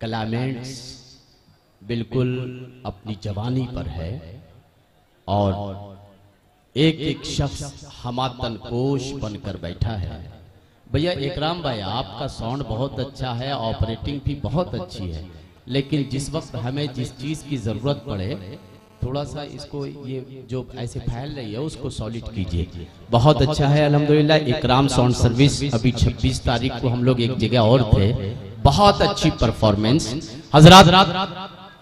Climates बिल्कुल अपनी जवानी पर है और एक एक शख्स हमातन पोश बनकर बैठा है। भैया इकराम भाई, आपका साउंड बहुत अच्छा है, ऑपरेटिंग भी बहुत अच्छी है, लेकिन जिस वक्त हमें जिस चीज की जरूरत पड़े थोड़ा सा इसको ये जो ऐसे फैल रही है उसको सॉलिड कीजिए। बहुत अच्छा है अल्हम्दुलिल्लाह। इकराम साउंड सर्विस अभी 26 तारीख को हम लोग एक जगह और थे, बहुत अच्छी परफॉर्मेंस। हजरात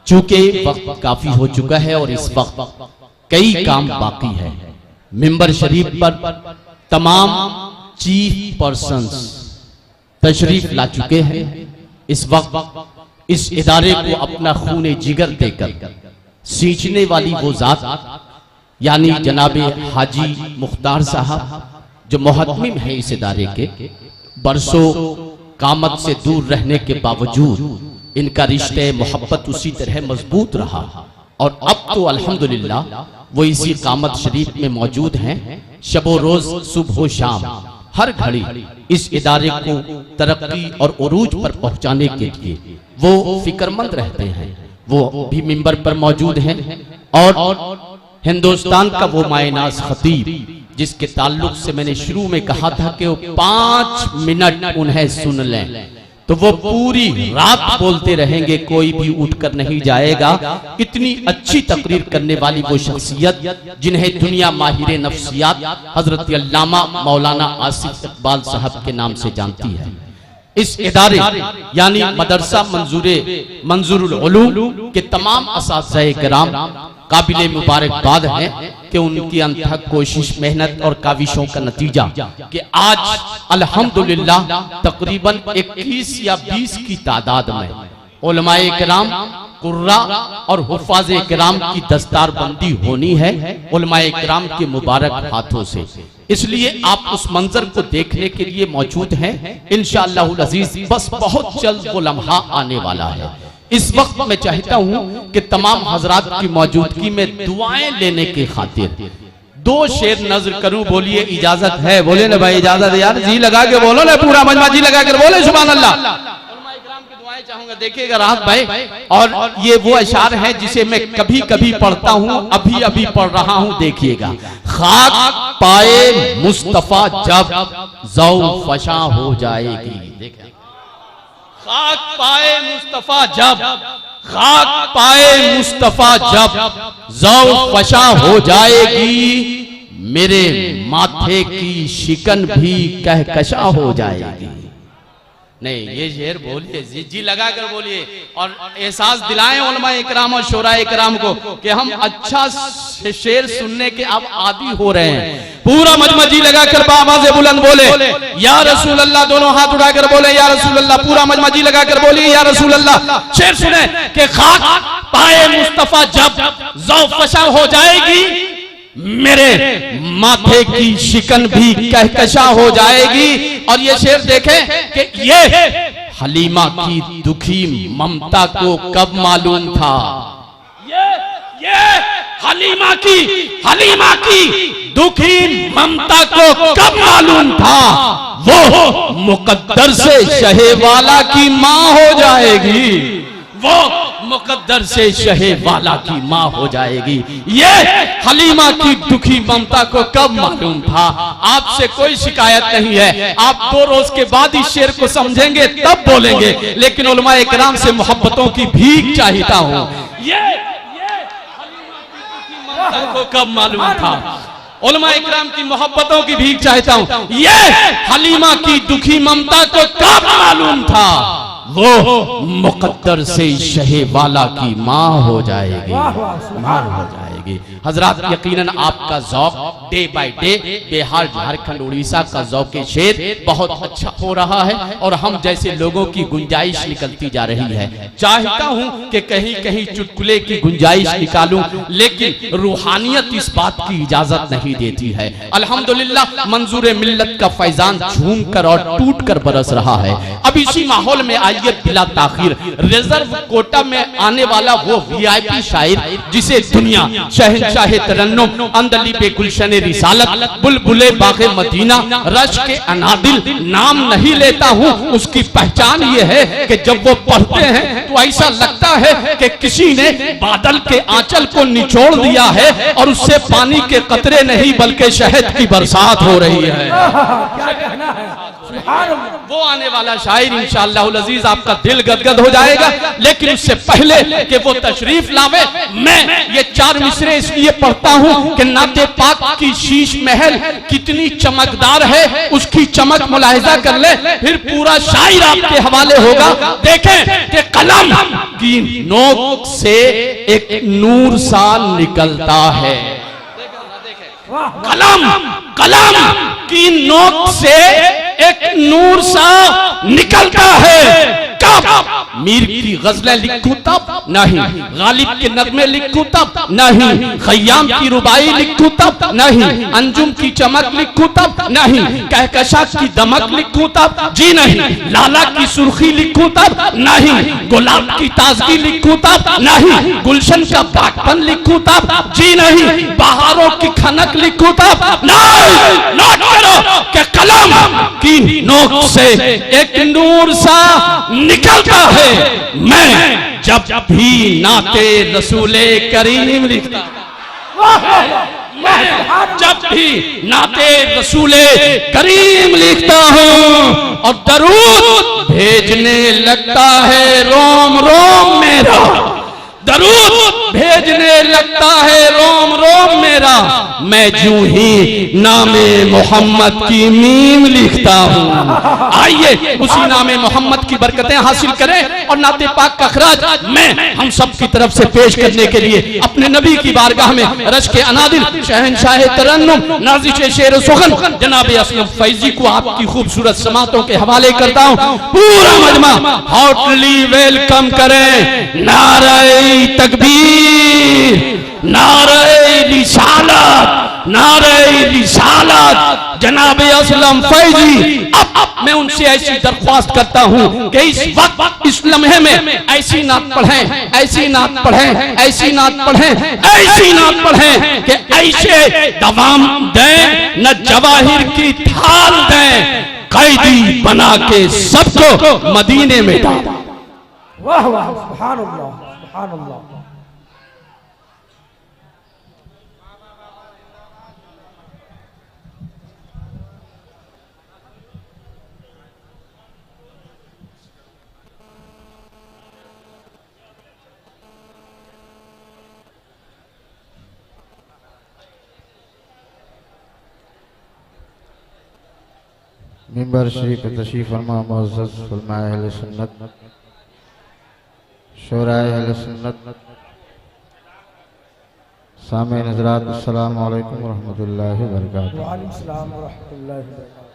चूंकि वक्त काफी हो चुका है और इस वक्त कई काम बाकी है। मिंबर शरीफ पर तमाम चीफ पर्संस तशरीफ ला चुके हैं। इस वक्त इस इदारे को अपना खून जिगर देकर सींचने वाली वो जात यानी जनाबे हाजी मुख्तार साहब जो मुहतमिम है इस इदारे के, बरसों कामत से दूर रहने के बावजूद इनका रिश्ते मोहब्बत उसी तरह मजबूत रहा और अब तो अल्हम्दुलिल्लाह वो इसी कामत शरीफ में मौजूद हैं। शबो रोज सुबह शाम हर घड़ी इस इदारे को तरक्की और उरूज पर पहुंचाने के लिए वो फिक्रमंद रहते हैं। वो भी मिंबर पर मौजूद हैं और हिंदुस्तान का वो मायनाज खतीब जिसके ताल्लुक से मैंने शुरू में कहा था कि वो 5 मिनट उन्हें सुन लें तो वो पूरी रात बोलते रहेंगे, कोई भी उठकर नहीं जाएगा। इतनी अच्छी तकरीर करने वाली वो शख्सियत जिन्हें दुनिया माहिर नफ्सियात हजरत अल्लामा मौलाना आसिफ इकबाल साहब के नाम से जानती है। इस इदारे यानी मदरसा मंजूरुल उलूम के तमाम असातिज़ाए किराम काबिले मुबारकबाद है कि उनकी अनथक कोशिश, मेहनत और काविशों का नतीजा कि आज अल्हम्दुलिल्लाह तकरीबन 21 या 20 की तादाद में उलमाए किराम, कुर्रा और हुफ़ाज़े किराम की दस्तारबंदी होनी है उलमाए किराम के मुबारक हाथों से। इसलिए आप उस मंजर को देखने के लिए मौजूद हैं इंशाअल्लाहुल अज़ीज़। बस बहुत जल्द वो लम्हा आने वाला है। इस वक्त मैं चाहता हूं कि तमाम हजरात की मौजूदगी में दुआएं लेने के खातिर 2 शेर नजर करूं। बोलिए इजाजत है? बोले ना भाई इजाजत है यार, जी लगा के बोलो ना, पूरा मजमा जी लगा कर बोले सुभान अल्लाह। उलमाए किराम की दुआएं चाहूंगा, देखिएगा राहत भाई। और ये वो अशार है जिसे मैं कभी कभी पढ़ता हूं, अभी अभी पढ़ रहा हूं, देखिएगा। खाक पाए मुस्तफा जब जौ फशा हो जाएगी, देखिए खाक पाए मुस्तफा जब, खाक पाए मुस्तफा जब जौ फशा हो जाएगी, मेरे माथे की शिकन भी कहकशा हो जाएगी। नहीं, ये शेर बोलिए, जी लगा कर बोलिए और एहसास दिलाएं उलमाए इकराम और शोराए इकराम को कि हम अच्छा शेर सुनने के अब आदी हो रहे हैं। पूरा मजमा जी लगा कर बाआवाज़ बुलंद बोले या रसूल अल्लाह, दोनों हाथ उठाकर बोले या रसूल अल्लाह। पूरा मजमा जी लगा कर बोलिए या रसूल अल्लाह। शेर सुने कि खाक पाए मुस्तफा जब जौ फशा हो जाएगी, मेरे माथे की शिकन भी कहकशा हो जाएगी। और ये शेर देखें कि ये हलीमा की दुखी ममता को कब मालूम था, ये हलीमा की दुखी ममता को कब मालूम था, वो मुकद्दर से शहे वाला की माँ हो जाएगी, वो मुकद्दर से शहे वाला की माँ हो जाएगी। ये हलीमा की दुखी ममता को कब मालूम था। आपसे कोई शिकायत नहीं है, आप 2 रोज के बाद इस शेर को समझेंगे तब बोलेंगे, लेकिन उलमाए किराम से मोहब्बतों की भीख चाहता हूँ। ये हलीमा की दुखी ममता को कब मालूम था, उलमाए किराम की मोहब्बतों की भीख चाहता हूँ। ये हलीमा की दुखी ममता को कब मालूम था, वो मुकद्दर से शहे वाला की माँ हो जाएगी, माँ हो जाएगी। हजरात यकीनन आपका ज़ौक़ day by day Bihar, Jharkhand, Orissa का ज़ौक़ शेर बहुत अच्छा हो रहा है और हम जैसे लोगों की गुंजाइश निकलती जा रही है। चाहता हूँ कि कहीं कहीं चुटकुले की गुंजाइश निकालूं, लेकिन रूहानियत इस बात की इजाजत नहीं देती है। अल्हम्दुलिल्लाह मंजूर मिल्लत का फैजान झूम कर और टूट कर बरस रहा है। अब इसी माहौल में आइए बिला ताखिर रिजर्व कोटा में आने वाला वो VIP शायर जिसे दुनिया शहंशाह शहंशाह तरन्नुम अंदली पे गुलशन रिसालत बुलबुले बागे मदीना रश के अनादिल नाम नहीं लेता हूँ। उसकी पहचान ये है कि जब वो पढ़ते हैं तो ऐसा लगता है कि किसी ने बादल के आंचल को निचोड़ दिया है और उससे पानी के कतरे नहीं बल्कि शहद की बरसात हो रही है। क्या कहना है, वो आने वाला शायर इंशाअल्लाह अजीज आपका दिल गदगद हो जाएगा। लेकिन उससे पहले कि वो तशरीफ लावे, मैं ये 4 मिसरे इसलिए पढ़ता हूँ कि नाते पाक की शीश महल कितनी चमकदार है, उसकी चमक मुलाहिजा कर ले, फिर पूरा शायर आपके हवाले होगा। देखें कि कलम की नोक से एक नूर सा निकलता है। कलम की नोक से एक नूर सा निकलता है। कब मीर की गजलें लिखूं तब नहीं, गालिब के नगमे लिखूं तब नहीं, खय्याम की रुबाई लिखूं तब नहीं, अंजुम की चमक लिखूं तब नहीं, कहकशा की दमक लिखूं तब जी नहीं, लाला की सुर्खी लिखूं तब नहीं, गुलाब की ताजगी लिखूं तब नहीं, गुलशन का पाकपन लिखूं तब जी नहीं, बहारों की खनक लिखूं तब नहीं। नोट करो कि कलम की नोक से एक नूर सा निकलता है। मैं जब भी नाते रसूले करीम लिखता, मैं जब भी नाते रसूले करीम लिखता हूँ और दरूद भेजने लगता है रोम रोम मेरा, दरूद भेजने लगता है रोम रोम मेरा, मैं जूं ही नामे मोहम्मद की मीम लिखता हूँ। आइए उसी नामे मोहम्मद की बरकतें हासिल करें और नाते पाक का खराज मैं हम सब की तरफ से पेश करने के लिए अपने नबी की बारगाह में रश के अनादिल शहंशाह तरन्नुम नाज़िश शेर सुखन जनाब असलम फैजी को आपकी खूबसूरत समातों के हवाले करता हूँ। पूरा मजमा हॉटली वेलकम करें। नारे तकबीर, नारे रिसालत, नारे रिसालत। जनाब असलम फैजी, अब मैं उनसे ऐसी दरख्वास्त करता हूँ कि इस वक्त इस लम्हे में ऐसी नात पढ़ें, ऐसी नात पढ़ें, ऐसी नात पढ़ें, ऐसी नात पढ़ें कि ऐसे दवाम दें न जवाहिर की थाल दें, कैदी बना के सबको मदीने में डाल। वाह वाह, सुभान अल्लाह, सुभान अल्लाह। मिंबर शरीफ तशरीफ फरमा मुअज़्ज़ज़ उलमाए अहले सुन्नत, शोराए अहले सुन्नत, सामीन हज़रात, अस्सलामु अलैकुम व रहमतुल्लाहि व बरकातुहू। व अलैकुम सलाम व रहमतुल्लाहि व बरकातुहू।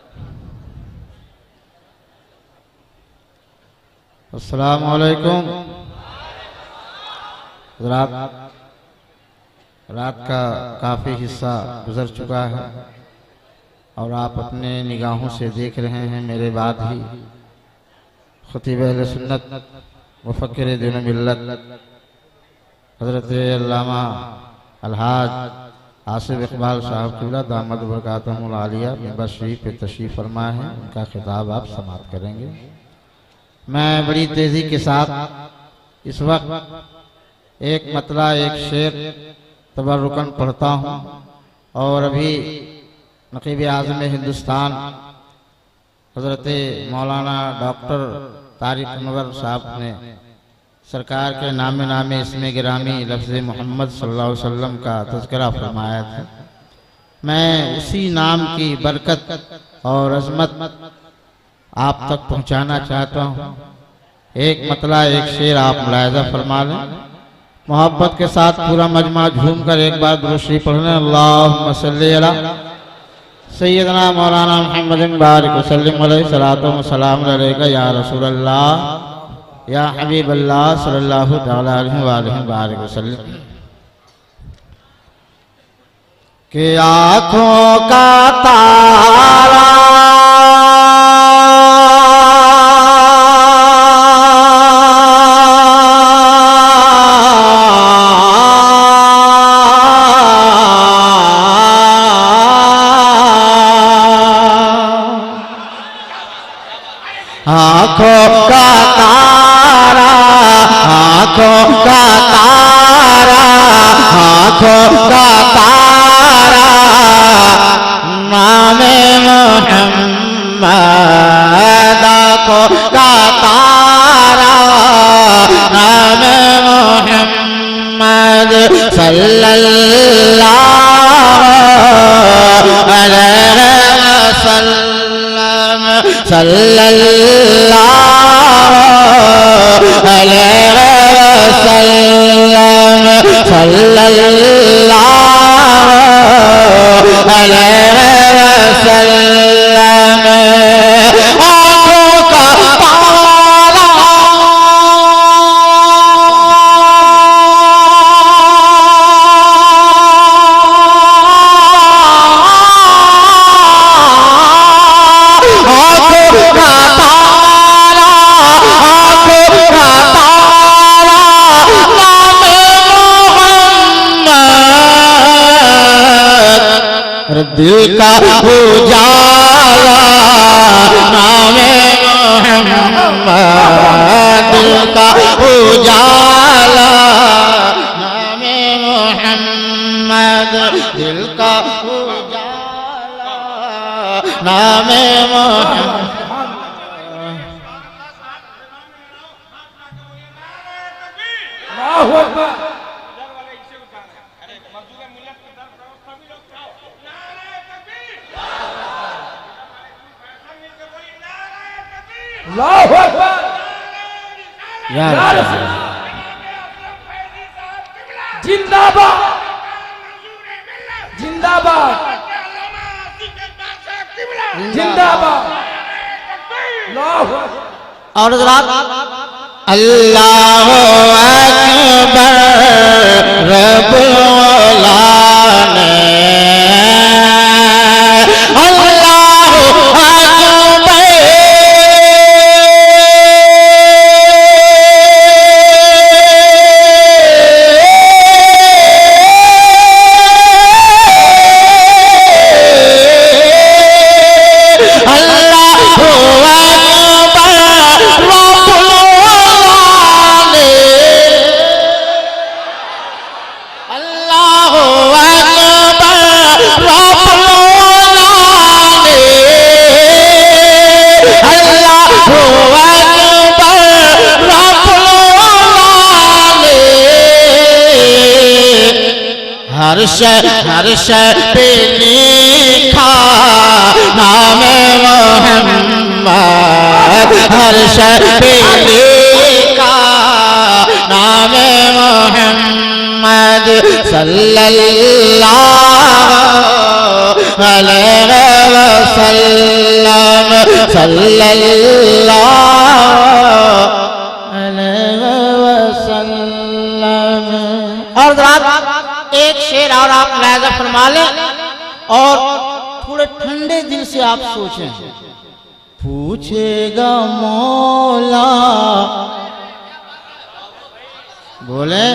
अस्सलामु अलैकुम। रात का काफ़ी हिस्सा गुजर चुका है और आप अपने निगाहों से देख रहे हैं मेरे बाद ही खतीब अहले सुन्नत मुफक्किर दीन मिल्लत हज़रत अल्लामा अलहाज आसिफ इकबाल साहब क़िबला दामद बरकातहुल आलिया मिंबर शरीफ पे तशरीफ़ फरमा है। उनका खिताब आप समाअत करेंगे। मैं बड़ी तेज़ी के साथ इस वक्त एक मतला एक शेर तबर्रुकन पढ़ता हूँ और अभी नक़ीब आज़म हिंदुस्तान हज़रत मौलाना डॉक्टर तारिक अनवर साहब ने सरकार के नामे नामे इसमें गिरामी लफ्ज़ मोहम्मद सल्लल्लाहु अलैहि वसल्लम का तज़किरा फरमाया था। मैं उसी नाम की बरकत और अज़मत आप तक पहुँचाना चाहता हूँ। एक मतला एक शेर आप मुलाहिज़ा फरमा लें। मोहब्बत के साथ पूरा मजमा झूम कर एक बार दुरूद शरीफ पढ़ लें। अल्लाहुम्मा सल्ली अला सैयदना मौलाना मुहम्मद बारिक वसल्लिम अलैहि सलातो व सलाम अलैका या रसूल अल्लाह या हबीब अल्लाह सल्लल्लाहु तआला अलैहि बारिक वसल्लम। के आँखों का तारा सल्लल्लाहु अलैहि वसल्लम सल्लल्लाहु अलैहि वसल्लम सल्लल्लाहु अलैहि वसल्लम आँखों का तारा दिल का उजाला नामे मोहम्मद दिल का उजाला नामे मोहम्मद दिल का उजाला नामे मोहम्मद अल्लाहु अकबर। अल्लाहु अकबर। या जिंदाबाद जिंदाबाद जिंदाबाद। अल्लाहु अकबर। और अल्लाहु अकबर रब्बुल आलमीन अल्लाहु अकबर हर शय पे लिखा नामे मोहम्मद हर शय पे लिखा नामे मोहम्मद सल्लल्लाहु अलैहि वसल्लम सल्लल्लाहु अलैहि वसल्लम। और एक शेर और आप मुलाहिजा फरमा लें और थोड़े ठंडे दिल से आप सोचें। पूछेगा मौला बोले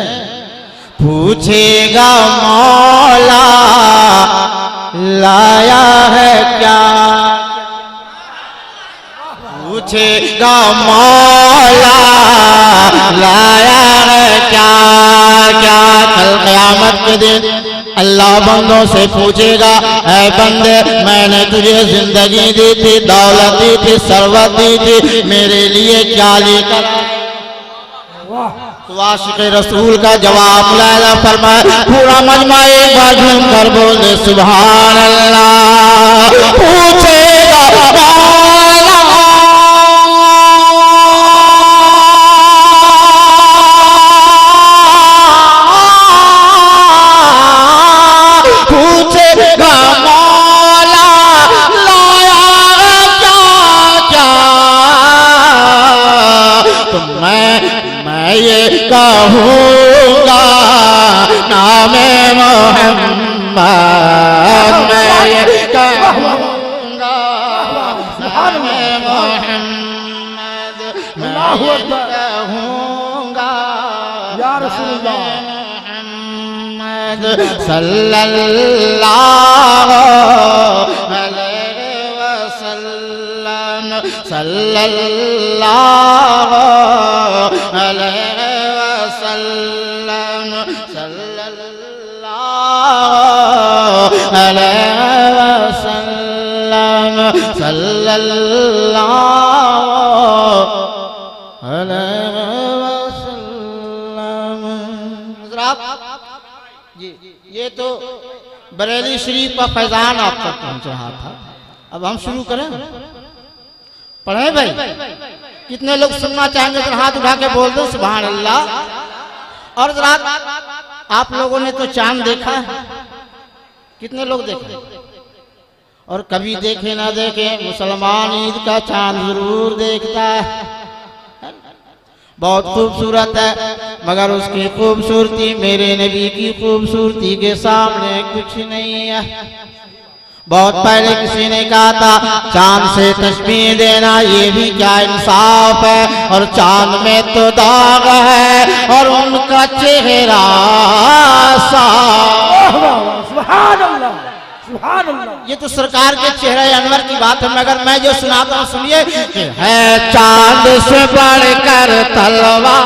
पूछेगा मौला लाया है क्या पूछेगा मौला लाया है क्या क्या कल क़यामत के दिन अल्लाह बंदों से पूछेगा ऐ बंदे मैंने तुझे जिंदगी दी थी दौलत दी थी सरवत दी थी मेरे लिए क्या लेकर तो आशिक़ रसूल का जवाब मुलाहिज़ा फरमाए पूरा मजमा एक बार झूम कर बोल दे सुभान अल्लाह। पूछेगा कहूँगा नामे मोहम्मद मैं ये कहूँगा नामे मोहम्मद मैं ये कहूँगा या रसूलुल्लाह मोहम्मद सल्लल्लाहु अलैहि वसल्लम सल्लल्लाहु अलैहि वसल्लम सल्लल्लाहु अलैहि वसल्लम सल्लल्लाहु अलैहि वसल्लम। जी ये तो बरेली शरीफ का फैजान आप तक पहुंच रहा था। अब हम शुरू करें, पढ़े भाई? कितने लोग सुनना चाहेंगे तो हाथ उठा के बोल दो सुभान अल्लाह। और रात आप लोगों ने तो चांद देखा है, कितने लोग देखे? और कभी देखे ना देखे मुसलमान ईद का चांद जरूर देखता है। बहुत खूबसूरत है, मगर उसकी खूबसूरती मेरे नबी की खूबसूरती के सामने कुछ नहीं है। बहुत पहले किसी ने कहा था चांद से तस्बीह देना ये भी क्या इंसाफ है, और चांद में तो दाग है और उनका चेहरा साफ। सुभान अल्लाह, सुभान अल्लाह। ये तो सरकार के चेहरे अनवर की बात है, मगर मैं जो सुनाता हूँ सुनिए। है चांद से बढ़कर तलवार,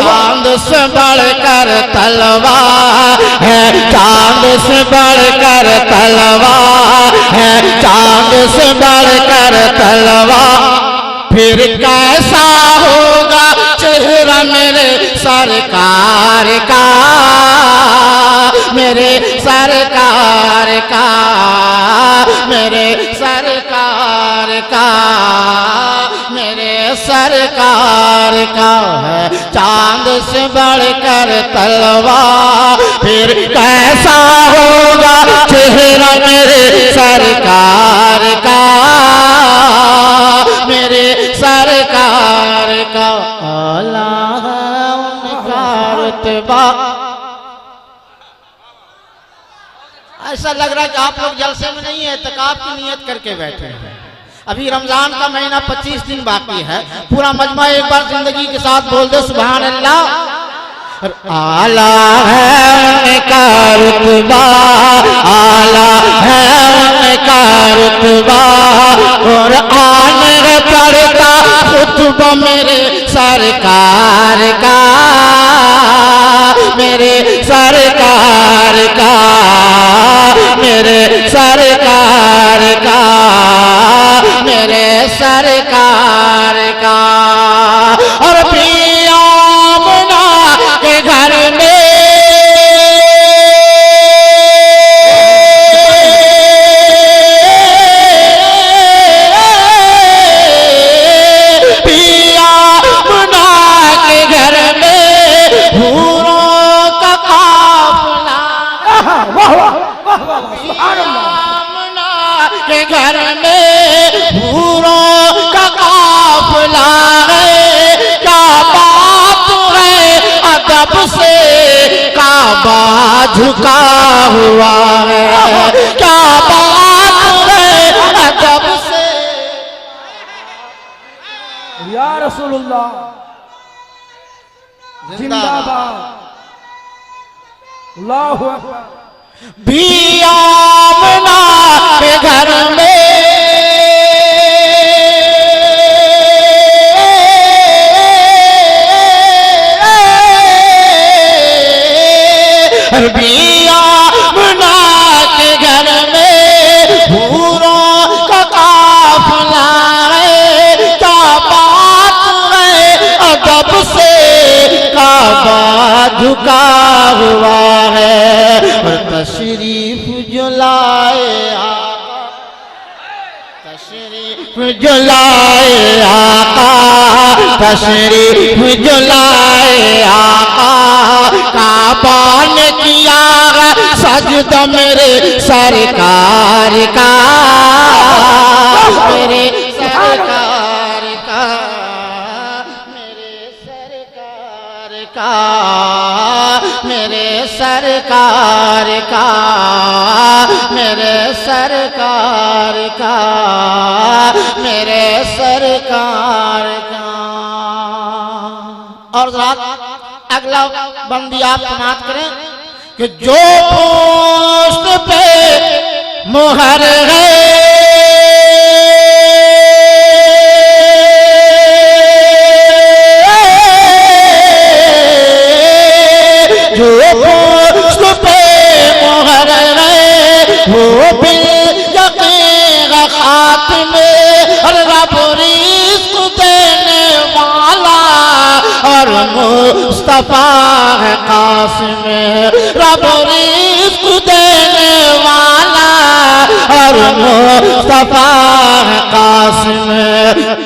चांद से बढ़कर तलवार है, चांद से बढ़कर तलवार है, चांद से बढ़कर तलवार। फिर कैसा होगा चेहरा मेरे सरकार का, मेरे सरकार का, मेरे सरकार का, मेरे सरकार का। है चांद से बढ़कर तलवार, फिर कैसा होगा चेहरा मेरे सरकार का, मेरे सरकार का। आला है उनका रुतबा। ऐसा लग रहा है कि आप लोग जलसे में नहीं है, इत्तिकाफ की नियत करके बैठे हैं। अभी रमजान का महीना 25 दिन बाकी है। पूरा मजमा एक बार जिंदगी के साथ बोल दो सुभान अल्लाह। आला है उनका रुतबा, आला है उनका रुतबा, और आने पड़ता खुतबा मेरे सरकार का, मेरे सरकार का, मेरे सरकार का, मेरे सरकार का। और पिया मुना के घर में पिया मुना के घर में हूरों का काफिला, के घर में हूरों का काफिला है। क्या बात है अदब से काबा झुका हुआ है, क्या बात है अदब से। या रसूलुल्लाह जिंदाबाद, अल्लाहु अकबर। भी आमना के घर में भी आमना के घर में हूरों का काफिला है। क्या बात है अदब से काबा झुका हुआ है। और तशरीफ जो लाए आका, तशरीफ जो लाए आका, तशरीफ जो लाए आका, काबा ने किया सजदा मेरे सरकार का, मेरे सरकार का, मेरे सरकार का, मेरे सरकार का, मेरे सरकार का, मेरे सरकार का। और अगला बंदी आप समाप्त करें कि जो पोस्ट पे मोहर है, जो पोस्ट पे मोहर है, वो बिल यकीन खात्मे और रब रिज़्क़ देने वाला और मुस्तफा है कासिम, रब रिज़्क़ देने वाला और मुस्तफा है कासिम।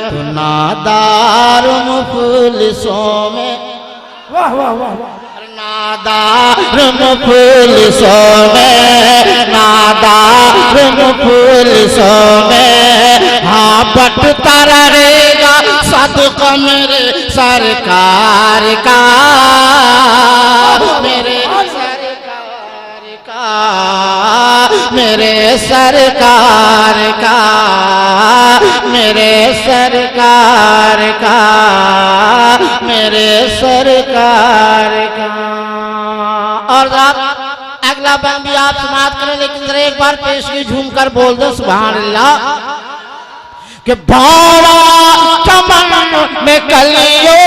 तो नादार मुफलिसों में, वाह वाह वाह वाह, नादार मुफलिसों में, नादार मुफलिसों में, हाँ बटता रहेगा सदका मेरे सरकार का, मेरे सरकार का, मेरे सरकार का, मेरे सरकार का, मेरे सरकार का। और अगला बंद भी आप समाप्त करें, लेकिन जरा एक बार पेश की झूम कर बोल दो सुभान अल्लाह। कि भावा चमन में कलियों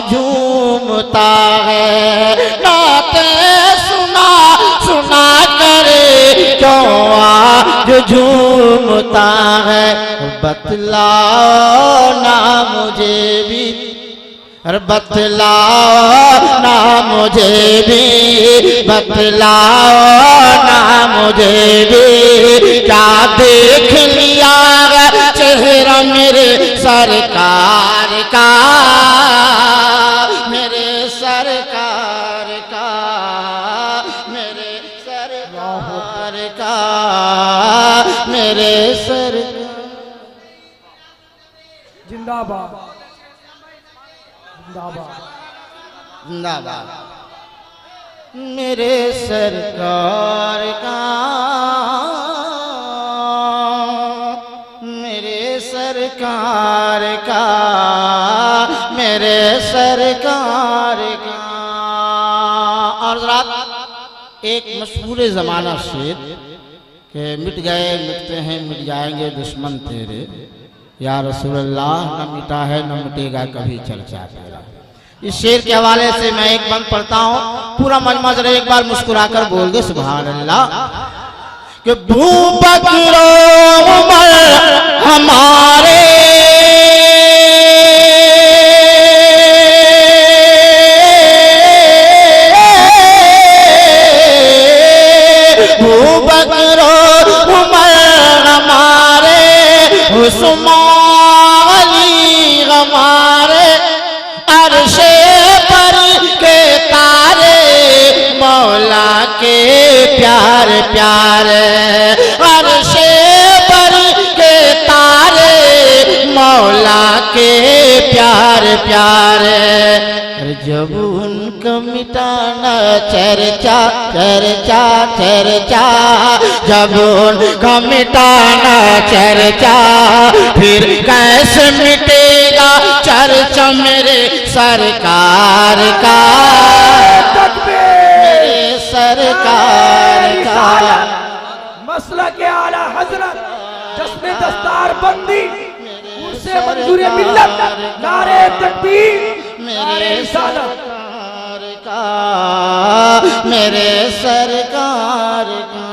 झूमता है, नाते सुना सुना करे क्यों आज झूमता है। बतलाओ ना मुझे भी, अरे बतलाओ ना मुझे भी, बतलाओ ना मुझे भी, क्या देख लिया चेहरा मेरे सरकार का, मेरे सरकार का, मेरे सरकार का, मेरे सरकार। जिंदाबाद जिंदाबाद जिंदाबाद। मेरे सरकार का, मेरे सरकार का, मेरे सरकार का। और रात एक मशहूर ज़माना शेर के मिट गए मिटते हैं मिट जाएंगे दुश्मन तेरे, या रसूलल्लाह न मिटा है न मिटेगा कभी चर्चा तेरा। इस शेर के हवाले से मैं एक बंद पढ़ता हूँ, पूरा मजमा जरा एक बार मुस्कुराकर बोल दे सुभान अल्लाह। कि भू बकरो उमर हमारे भू बकरो उमर हमारे, उस्मान अली हमारे, अर्शे पर के तारे मौला के प्यार प्यारे, अर्शे पर के तारे मौला के प्यार प्यारे। जब उनका मिटाना चर्चा चर्चा चर्चा, जब उनका मिटाना चर्चा, फिर कैसे मिटेगा चर्चा मेरे सरकार का, मेरे सरकार का। मसला के आला हजरत जश्न दस्तार बंदी उनसे मंजूर मिल्लत, नारे तकबीर, मेरे सरकार का, मेरे सरकार का,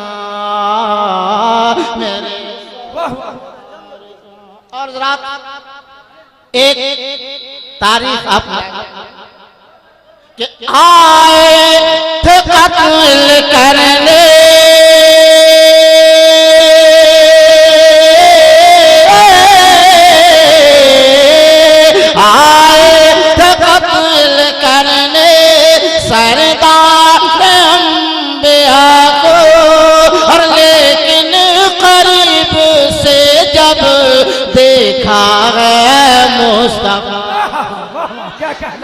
मेरे। और जरा एक तारीफ आप कि आए थे कत्ल करने, सरदार अंबिया को, और लेकिन करीब से जब देखा है मुस्तफा,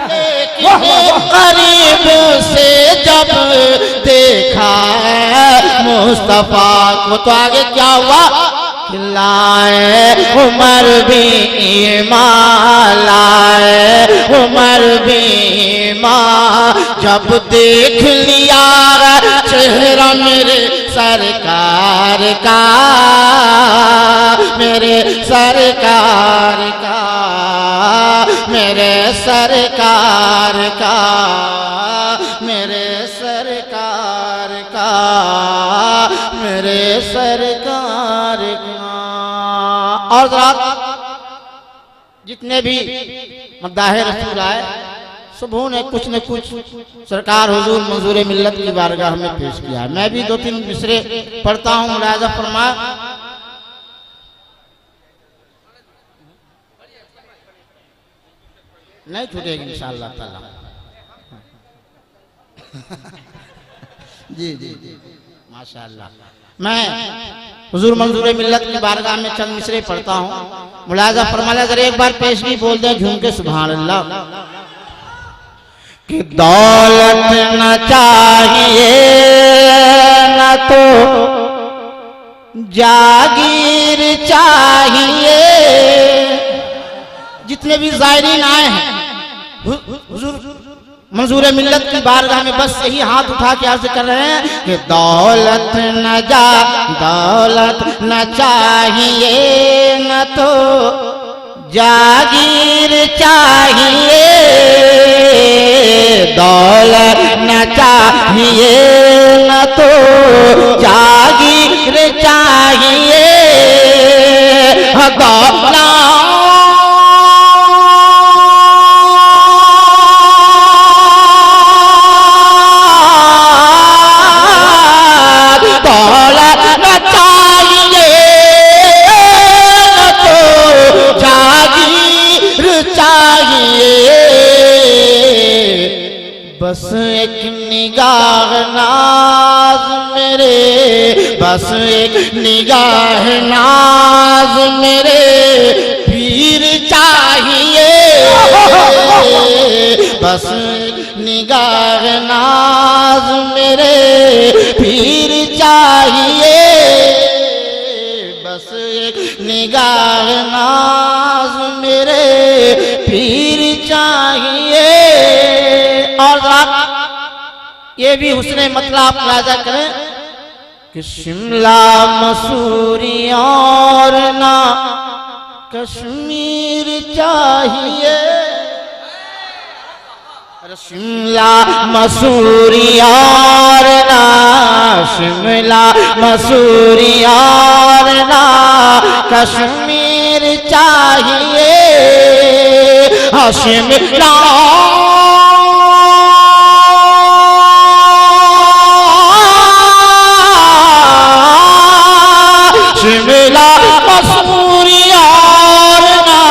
लेकिन करीब से जब देखा है मुस्तफा को, तो आगे क्या हुआ? लाए उमर भी ईमान लाए, उमर भी ईमान, जब देख लिया चेहरा मेरे सरकार का, मेरे सरकार का, मेरे सरकार का, मेरे सरकार का, मेरे सरकार का। और जितने भी मद्दाहे रसूल आए सबों ने कुछ न कुछ सरकार हुजूर मंजूर मिल्लत की बारगाह में पेश किया। मैं भी 2-3 मिसरे पढ़ता हूँ, मुलाजा फरमाए। नहीं छूटेगी इंशाअल्लाह ताला। जी जी जी माशाअल्लाह। मैं हुजूर मंजूर मिल्लत की बारगाह में चंद मिसरे पढ़ता हूँ, मुलाजा फरमाया। अगर एक बार पेशगी बोल दें झूम के सुभान अल्लाह। कि दौलत न चाहिए न तो जागीर चाहिए। जितने भी ज़ायरीन आए हैं हुजूर मंजूर मिल्लत की बारगाह में बस यही हाथ उठा के अर्ज कर रहे हैं कि दौलत न चाहिए न तो जागीर चाहिए। दौलत न चाहिए न तो जागीर चाहिए। बस एक निगाह नाज मेरे, बस एक निगाह नाज मेरे पीर चाहिए। बस एक निगाह नाज मेरे पीर चाहिए। बस एक निगाह नाज मेरे पीर चाहिए। और ये भी हुस्ने मतलब राजा करें कि शिमला मसूरी और ना कश्मीर चाहिए। शिमला मसूरी और ना, शिमला मसूरी और ना कश्मीर चाहिए। शिमला शिमला मसूरी और ना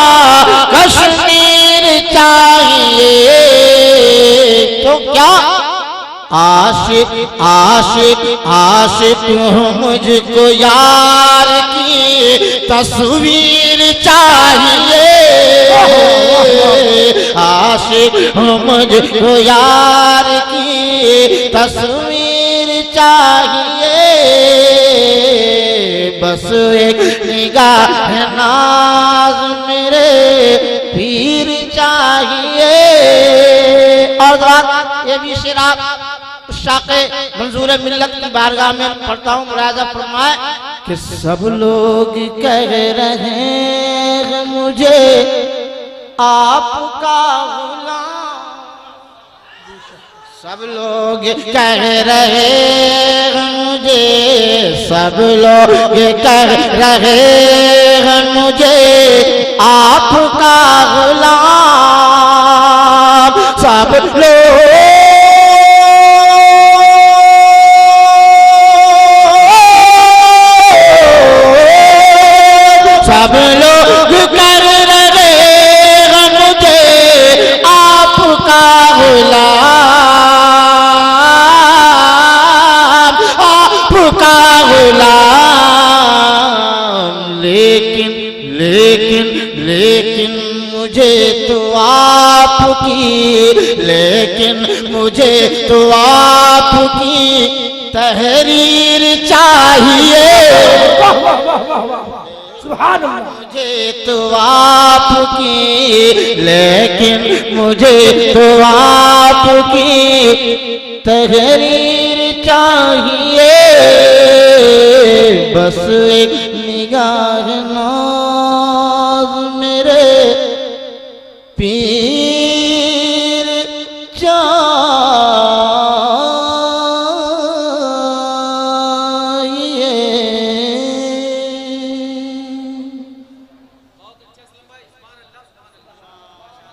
कश्मीर चाहिए। तो क्या आशिक आशिक आशिक मुझको यार की तस्वीर चाहिए। आशिक मुझको यार की तस्वीर चाहिए। बस एक निगाह नाज मेरे पीर चाहिए। और ये भी शेर शाक़े मंजूर मिल्लत की बारगाह में पढ़ता हूँ, मुलाजा फरमाए कि सब लोग कह रहे हैं मुझे आपका गुलाम। सब लोग कह रहे हैं मुझे, सब लोग कह रहे हैं मुझे आपका गुलाम। सब लोग सब लोग कर रहे हैं मुझे आपका गुलाम, आपका गुलाम। लेकिन लेकिन लेकिन मुझे तो आपकी, लेकिन मुझे तो आपकी तहरीर चाहिए। मुझे तो आपकी, लेकिन मुझे तो आपकी तहरीर चाहिए। बस एक निगाह नौ